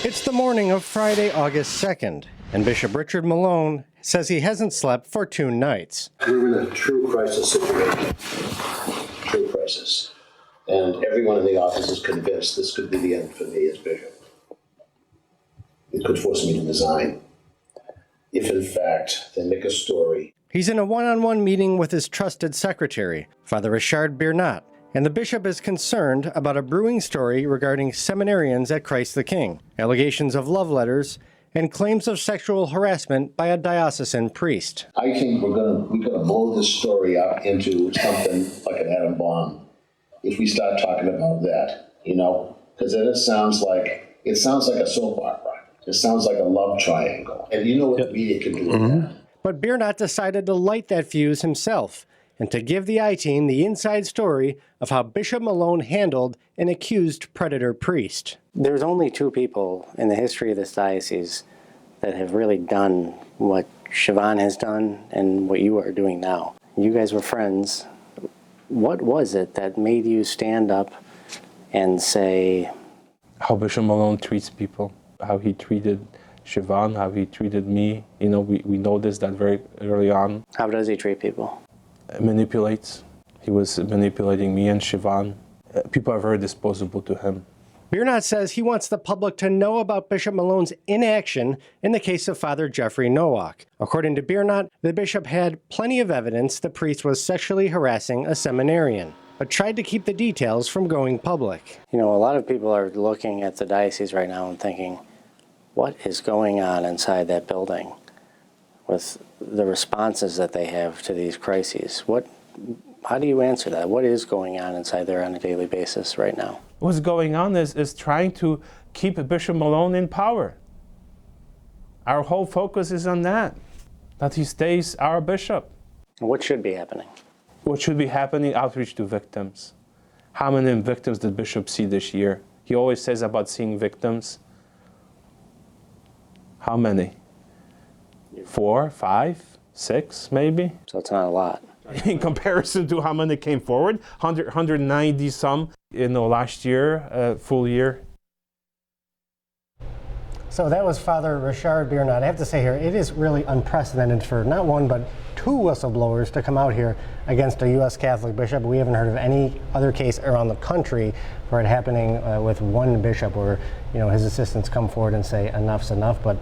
It's the morning of Friday, August 2nd, and Bishop Richard Malone says he hasn't slept for 2 nights. We're in a true crisis situation. True crisis. And everyone in the office is convinced this could be the end for me as bishop. It could force me to resign. If, in fact, they make a story. He's in a one-on-one meeting with his trusted secretary, Father Ryszard, and the bishop is concerned about a brewing story regarding seminarians at Christ the King, allegations of love letters, and claims of sexual harassment by a diocesan priest. I think we're gonna blow this story up into something like an atom bomb if we start talking about that, because then it sounds like a soap opera. It sounds like a love triangle. And you know what the media can do with that. But Biernat decided to light that fuse himself and to give the I-Team the inside story of how Bishop Malone handled an accused predator priest. There's only 2 people in the history of this diocese that have really done what Siobhan has done and what you are doing now. You guys were friends. What was it that made you stand up and say... How Bishop Malone treats people, how he treated Siobhan, how he treated me. We noticed that very early on. How does he treat people? Manipulates. He was manipulating me and Siobhan. People are very disposable to him. Biernat says he wants the public to know about Bishop Malone's inaction in the case of Father Jeffrey Nowak. According to Biernat, the bishop had plenty of evidence the priest was sexually harassing a seminarian, but tried to keep the details from going public. A lot of people are looking at the diocese right now and thinking, what is going on inside that building with the responses that they have to these crises? How do you answer that? What is going on inside there on a daily basis right now? What's going on is trying to keep Bishop Malone in power. Our whole focus is on that he stays our bishop. What should be happening? What should be happening? Outreach to victims. How many victims did Bishop see this year? He always says about seeing victims. How many? 4, 5, 6, maybe? So it's not a lot. In comparison to how many came forward, 190 some, last year, full year. So that was Father Ryszard Biernat. I have to say here, it is really unprecedented for not 1, but 2 whistleblowers to come out here against a U.S. Catholic bishop. We haven't heard of any other case around the country for it happening with 1 bishop where, his assistants come forward and say enough's enough. But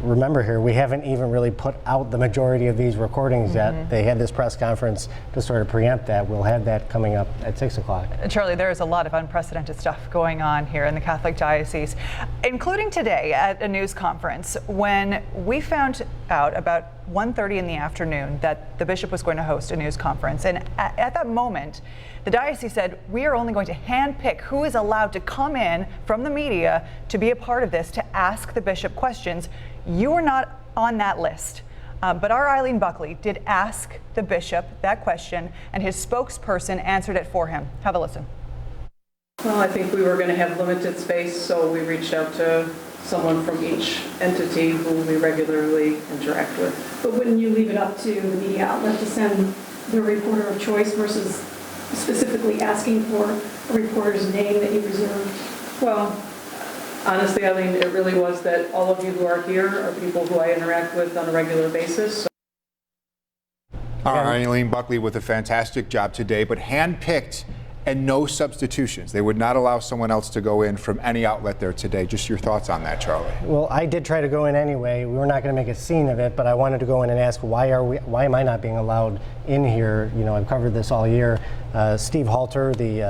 remember here, we haven't even really put out the majority of these recordings yet. They had this press conference to sort of preempt that. We'll have that coming up at 6 o'clock. Charlie, there is a lot of unprecedented stuff going on here in the Catholic Diocese, including today at a news conference when we found out about 1:30 in the afternoon that the bishop was going to host a news conference. And at that moment, the diocese said, we are only going to handpick who is allowed to come in from the media to be a part of this, to ask the bishop questions. You are not on that list. But our Eileen Buckley did ask the bishop that question, and his spokesperson answered it for him. Have a listen. Well, I think we were going to have limited space, so we reached out to someone from each entity who we regularly interact with. But wouldn't you leave it up to the media outlet to send the reporter of choice versus specifically asking for a reporter's name that you reserved? Well, honestly, Eileen, it really was that all of you who are here are people who I interact with on a regular basis. Eileen Buckley with a fantastic job today, but handpicked and no substitutions. They would not allow someone else to go in from any outlet there today. Just your thoughts on that, Charlie. Well, I did try to go in anyway. We were not going to make a scene of it, but I wanted to go in and ask, why am I not being allowed in here? I've covered this all year. Steve Halter, the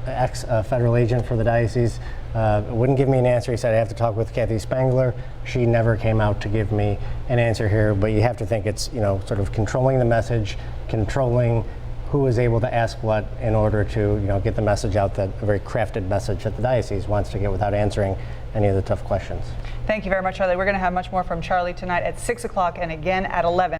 ex-federal agent for the diocese, wouldn't give me an answer. He said I have to talk with Kathy Spangler. She never came out to give me an answer here, but you have to think it's, sort of controlling the message, controlling who is able to ask what in order to get the message out, that a very crafted message that the diocese wants to get without answering any of the tough questions. Thank you very much, Charlie. We're going to have much more from Charlie tonight at 6 o'clock and again at 11.